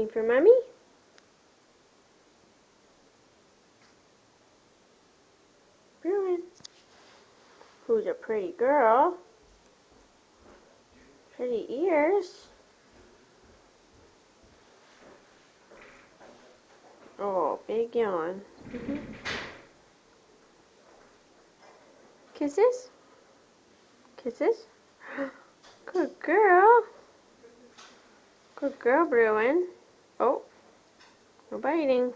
Waiting for Mommy? Bruin. Who's a pretty girl? Pretty ears. Oh, big yawn. Kisses? Kisses? Good girl. Good girl, Bruin. Oh, no biting.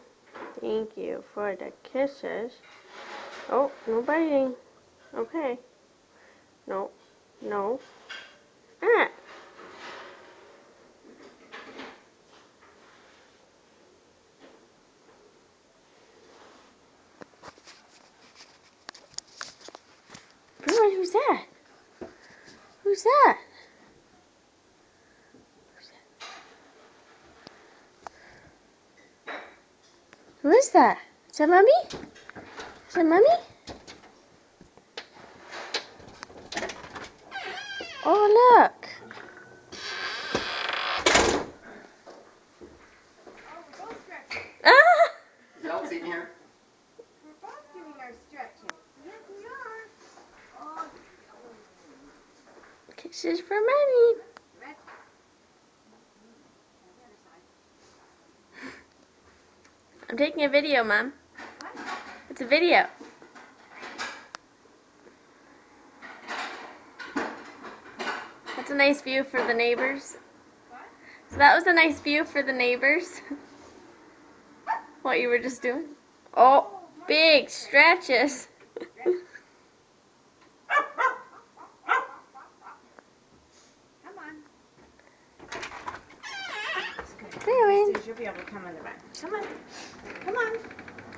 Thank you for the kisses. Oh, no biting. Okay. No. No. Ah! Bruin, who's that? Who's that? Who is that? Is that Mommy? Is that Mommy? Oh, look. Ah! Adults in here? We're both doing our stretches. Yes, we are. Oh, Kisses for Mommy. red. I'm taking a video, Mom. What? It's a video. That's a nice view for the neighbors. What? So that was a nice view for the neighbors. What you were just doing. Oh, big stretches. Come on. Bruin, You'll be able to come in the back. Come on. Come on.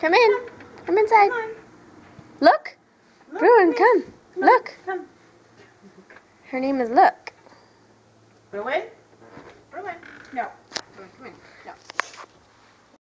come in. Come inside. Come on. Look. Look, Bruin, come. come. Come on. Look. Come. Her name is Look. Bruin? Bruin? No. Bruin, come in. No.